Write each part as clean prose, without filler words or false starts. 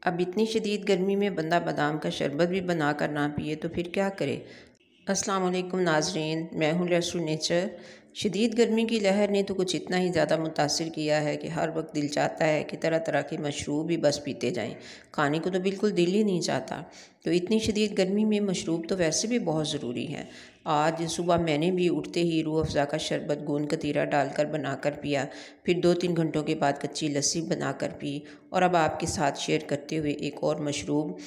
अब इतनी शदीद गर्मी में बंदा बादाम का शरबत भी बना कर ना पिए तो फिर क्या करे। अस्सलाम वालेकुम नाजरीन, मैं हूँ रेस्टू नेचर। शदीद गर्मी की लहर ने तो कुछ इतना ही ज़्यादा मुतासिर किया है कि हर वक्त दिल चाहता है कि तरह तरह के मशरूब भी बस पीते जाएं। खाने को तो बिल्कुल दिल ही नहीं चाहता। तो इतनी शदीद गर्मी में मशरूब तो वैसे भी बहुत ज़रूरी है। आज सुबह मैंने भी उठते ही रूह अफ़ज़ा का शरबत गोंद कतीरा डालकर बनाकर पिया। फिर 2-3 घंटों के बाद कच्ची लस्सी बनाकर पी। और अब आपके साथ शेयर करते हुए एक और मशरूब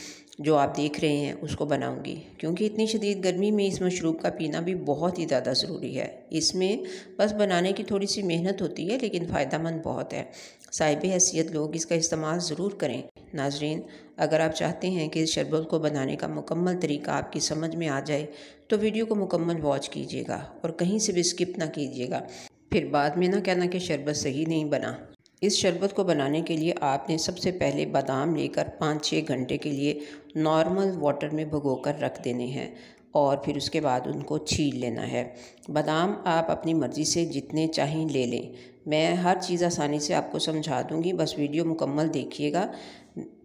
जो आप देख रहे हैं उसको बनाऊंगी, क्योंकि इतनी शदीद गर्मी में इस मशरूब का पीना भी बहुत ही ज़्यादा ज़रूरी है। इसमें बस बनाने की थोड़ी सी मेहनत होती है, लेकिन फ़ायदा मंद बहुत है। साहिब हैसियत लोग इसका इस्तेमाल ज़रूर करें। नाजरीन, अगर आप चाहते हैं कि इस शरबत को बनाने का मुकम्मल तरीका आपकी समझ में आ जाए तो वीडियो को मुकम्मल वॉच कीजिएगा और कहीं से भी स्किप ना कीजिएगा, फिर बाद में ना कहना कि शरबत सही नहीं बना। इस शरबत को बनाने के लिए आपने सबसे पहले बादाम लेकर 5-6 घंटे के लिए नॉर्मल वाटर में भिगोकर रख देने हैं और फिर उसके बाद उनको छील लेना है। बादाम आप अपनी मर्ज़ी से जितने चाहें ले लें। मैं हर चीज़ आसानी से आपको समझा दूंगी, बस वीडियो मुकम्मल देखिएगा।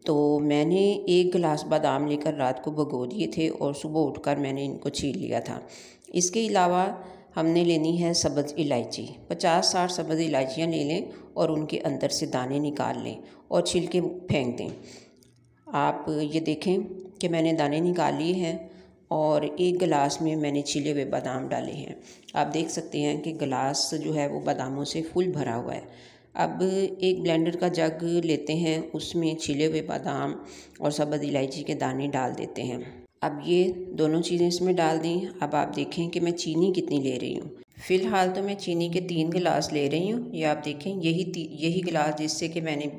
तो मैंने 1 गिलास बादाम लेकर रात को भिगो दिए थे और सुबह उठकर मैंने इनको छील लिया था। इसके अलावा हमने लेनी है सब्ज़ इलायची। 50-60 सब्ज़ इलायचियाँ ले लें और उनके अंदर से दाने निकाल लें और छिलके फेंक दें। आप ये देखें कि मैंने दाने निकाल लिए हैं और 1 गिलास में मैंने छिले हुए बादाम डाले हैं। आप देख सकते हैं कि गिलास जो है वो बादामों से फुल भरा हुआ है। अब एक ब्लेंडर का जग लेते हैं, उसमें छिले हुए बादाम और सब्ज़ इलायची के दाने डाल देते हैं। अब ये दोनों चीज़ें इसमें डाल दी। अब आप देखें कि मैं चीनी कितनी ले रही हूँ। फ़िलहाल तो मैं चीनी के 3 गिलास ले रही हूँ। ये आप देखें, यही गिलास जिससे कि मैंने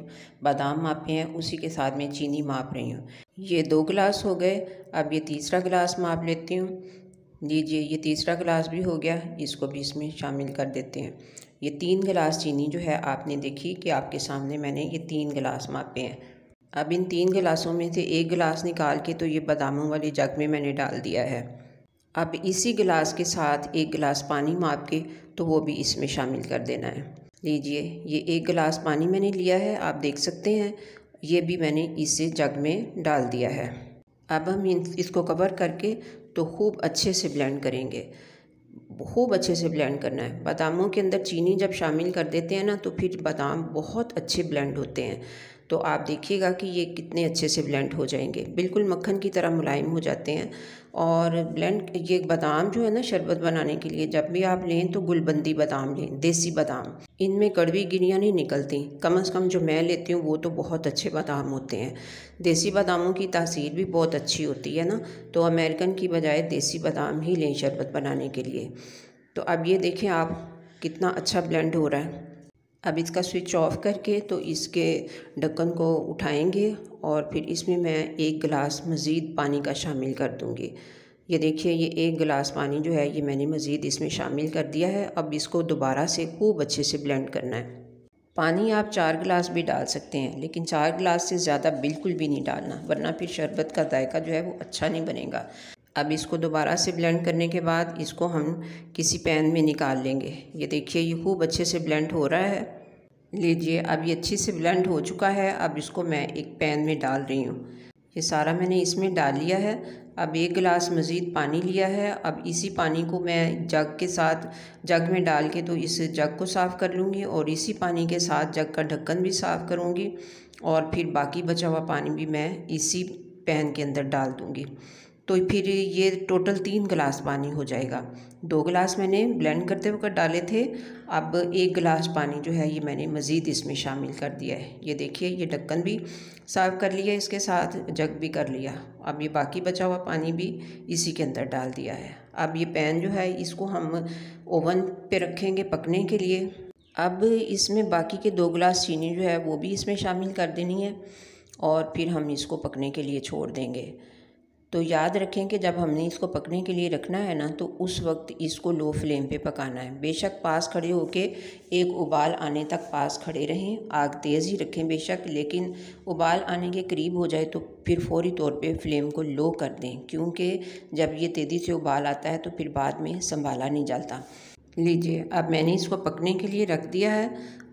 बादाम मापे हैं उसी के साथ मैं चीनी माप रही हूँ। ये 2 गिलास हो गए। अब ये तीसरा गिलास माप लेती हूँ। लीजिए, ये तीसरा गिलास भी हो गया, इसको भी इसमें शामिल कर देते हैं। ये 3 गिलास चीनी जो है आपने देखी कि आपके सामने मैंने ये 3 गिलास मापे हैं। अब इन 3 गिलासों में से 1 गिलास निकाल के तो ये बादामों वाले जग में मैंने डाल दिया है। अब इसी गिलास के साथ 1 गिलास पानी माप के तो वो भी इसमें शामिल कर देना है। लीजिए, ये 1 गिलास पानी मैंने लिया है, आप देख सकते हैं। ये भी मैंने इस जग में डाल दिया है। अब हम इसको कवर करके तो खूब अच्छे से ब्लेंड करेंगे। खूब अच्छे से ब्लेंड करना है। बादामों के अंदर चीनी जब शामिल कर देते हैं ना तो फिर बादाम बहुत अच्छे ब्लेंड होते हैं। तो आप देखिएगा कि ये कितने अच्छे से ब्लेंड हो जाएंगे, बिल्कुल मक्खन की तरह मुलायम हो जाते हैं। और ब्लेंड ये बादाम जो है ना शरबत बनाने के लिए जब भी आप लें तो गुलबंदी बादाम लें, देसी बादाम। इनमें कड़वी गिरियाँ नहीं निकलती, कम से कम जो मैं लेती हूँ वो तो बहुत अच्छे बादाम होते हैं। देसी बादामों की तासीर भी बहुत अच्छी होती है ना, तो अमेरिकन की बजाय देसी बादाम ही लें शरबत बनाने के लिए। तो अब ये देखें आप कितना अच्छा ब्लेंड हो रहा है। अब इसका स्विच ऑफ करके तो इसके ढक्कन को उठाएंगे और फिर इसमें मैं 1 गिलास मज़ीद पानी का शामिल कर दूंगी। ये देखिए, ये 1 गिलास पानी जो है ये मैंने मज़ीद इसमें शामिल कर दिया है। अब इसको दोबारा से खूब अच्छे से ब्लेंड करना है। पानी आप 4 गिलास भी डाल सकते हैं, लेकिन 4 गिलास से ज़्यादा बिल्कुल भी नहीं डालना, वरना फिर शरबत का जायका जो है वो अच्छा नहीं बनेगा। अब इसको दोबारा से ब्लेंड करने के बाद इसको हम किसी पैन में निकाल लेंगे। ये देखिए, ये खूब अच्छे से ब्लेंड हो रहा है। लीजिए, अब ये अच्छे से ब्लेंड हो चुका है। अब इसको मैं एक पैन में डाल रही हूँ। ये सारा मैंने इसमें डाल लिया है। अब 1 गिलास मज़ीद पानी लिया है। अब इसी पानी को मैं जग के साथ जग में डाल के तो इस जग को साफ़ कर लूँगी और इसी पानी के साथ जग का ढक्कन भी साफ़ करूँगी और फिर बाकी बचा हुआ पानी भी मैं इसी पैन के अंदर डाल दूँगी। तो फिर ये टोटल 3 गिलास पानी हो जाएगा। 2 गिलास मैंने ब्लेंड करते वक्त डाले थे। अब 1 गिलास पानी जो है ये मैंने मज़ीद इसमें शामिल कर दिया है। ये देखिए, ये ढक्कन भी साफ़ कर लिया, इसके साथ जग भी कर लिया। अब ये बाकी बचा हुआ पानी भी इसी के अंदर डाल दिया है। अब ये पैन जो है इसको हम ओवन पे रखेंगे पकने के लिए। अब इसमें बाकी के 2 गिलास चीनी जो है वो भी इसमें शामिल कर देनी है और फिर हम इसको पकने के लिए छोड़ देंगे। तो याद रखें कि जब हमने इसको पकने के लिए रखना है ना तो उस वक्त इसको लो फ्लेम पे पकाना है। बेशक पास खड़े होके एक उबाल आने तक पास खड़े रहें, आग तेज़ ही रखें बेशक, लेकिन उबाल आने के करीब हो जाए तो फिर फौरी तौर पे फ्लेम को लो कर दें, क्योंकि जब ये तेज़ी से उबाल आता है तो फिर बाद में संभाला नहीं जाता। लीजिए, अब मैंने इसको पकने के लिए रख दिया है।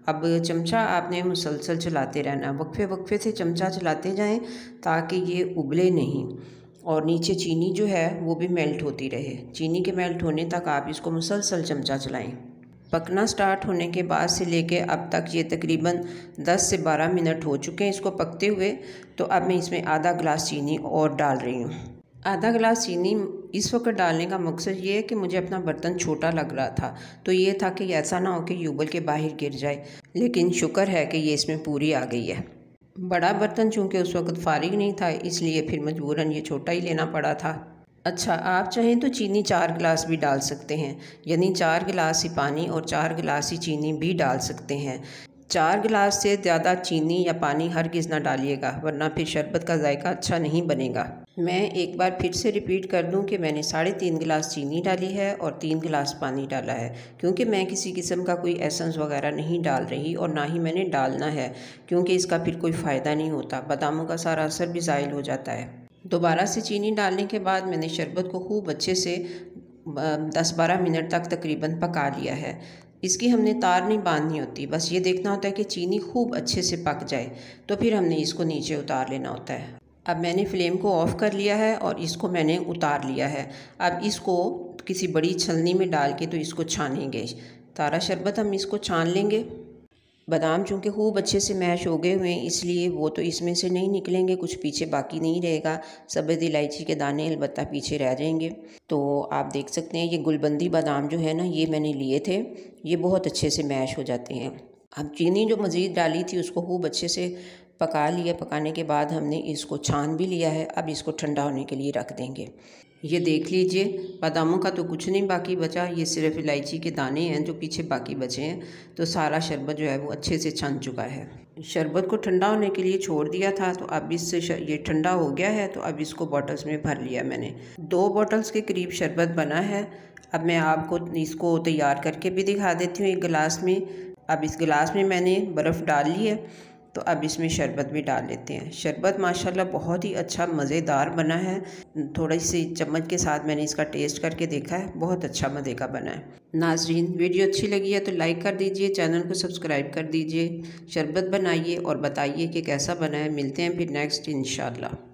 अब चमचा आपने मुसलसल चलाते रहना, वक्फे वक्फे से चमचा चलाते जाएं ताकि ये उबले नहीं और नीचे चीनी जो है वो भी मेल्ट होती रहे। चीनी के मेल्ट होने तक आप इसको मुसलसल चमचा चलाएं। पकना स्टार्ट होने के बाद से लेके अब तक ये तकरीबन 10 से 12 मिनट हो चुके हैं इसको पकते हुए। तो अब मैं इसमें आधा गिलास चीनी और डाल रही हूँ। आधा गिलास चीनी इस वक्त डालने का मकसद ये है कि मुझे अपना बर्तन छोटा लग रहा था, तो ये था कि ऐसा ना हो कि ये उबल के बाहर गिर जाए, लेकिन शुक्र है कि ये इसमें पूरी आ गई है। बड़ा बर्तन चूँकि उस वक्त फारिग नहीं था, इसलिए फिर मजबूरन ये छोटा ही लेना पड़ा था। अच्छा, आप चाहें तो चीनी 4 गिलास भी डाल सकते हैं, यानी 4 गिलास ही पानी और 4 गिलास ही चीनी भी डाल सकते हैं। 4 गिलास से ज़्यादा चीनी या पानी हरगिज़ ना डालिएगा, वरना फिर शरबत का जायका अच्छा नहीं बनेगा। मैं एक बार फिर से रिपीट कर दूं कि मैंने 3.5 गिलास चीनी डाली है और 3 गिलास पानी डाला है, क्योंकि मैं किसी किस्म का कोई एसेंस वगैरह नहीं डाल रही और ना ही मैंने डालना है, क्योंकि इसका फिर कोई फ़ायदा नहीं होता, बादामों का सारा असर भी ज़ाइल हो जाता है। दोबारा से चीनी डालने के बाद मैंने शरबत को खूब अच्छे से 10-12 मिनट तक तकरीबन पका लिया है। इसकी हमने तार नहीं बांधनी होती, बस ये देखना होता है कि चीनी खूब अच्छे से पक जाए, तो फिर हमने इसको नीचे उतार लेना होता है। अब मैंने फ्लेम को ऑफ़ कर लिया है और इसको मैंने उतार लिया है। अब इसको किसी बड़ी छलनी में डाल के तो इसको छानेंगे। तारा शरबत हम इसको छान लेंगे। बादाम चूँकि खूब अच्छे से मैश हो गए हुए हैं, इसलिए वो तो इसमें से नहीं निकलेंगे, कुछ पीछे बाकी नहीं रहेगा। सब्ज़ इलायची के दाने अलबत्ता पीछे रह जाएंगे। तो आप देख सकते हैं ये गुलबंदी बादाम जो है ना, ये मैंने लिए थे, ये बहुत अच्छे से मैश हो जाते हैं। अब चीनी जो मज़ीद डाली थी उसको खूब अच्छे से पका लिया। पकाने के बाद हमने इसको छान भी लिया है। अब इसको ठंडा होने के लिए रख देंगे। ये देख लीजिए, बादामों का तो कुछ नहीं बाकी बचा, ये सिर्फ इलायची के दाने हैं जो पीछे बाकी बचे हैं। तो सारा शरबत जो है वो अच्छे से छन चुका है। शरबत को ठंडा होने के लिए छोड़ दिया था, तो अब इससे ये ठंडा हो गया है। तो अब इसको बॉटल्स में भर लिया मैंने। 2 बॉटल्स के करीब शरबत बना है। अब मैं आपको इसको तैयार करके भी दिखा देती हूँ एक गिलास में। अब इस गिलास में मैंने बर्फ़ डाल ली है, तो अब इसमें शरबत भी डाल लेते हैं। शरबत माशाल्लाह बहुत ही अच्छा मज़ेदार बना है। थोड़ी सी चम्मच के साथ मैंने इसका टेस्ट करके देखा है, बहुत अच्छा मज़े का बना है। नाज़रीन, वीडियो अच्छी लगी है तो लाइक कर दीजिए, चैनल को सब्सक्राइब कर दीजिए, शरबत बनाइए और बताइए कि कैसा बना है। मिलते हैं फिर नेक्स्ट इंशाल्लाह।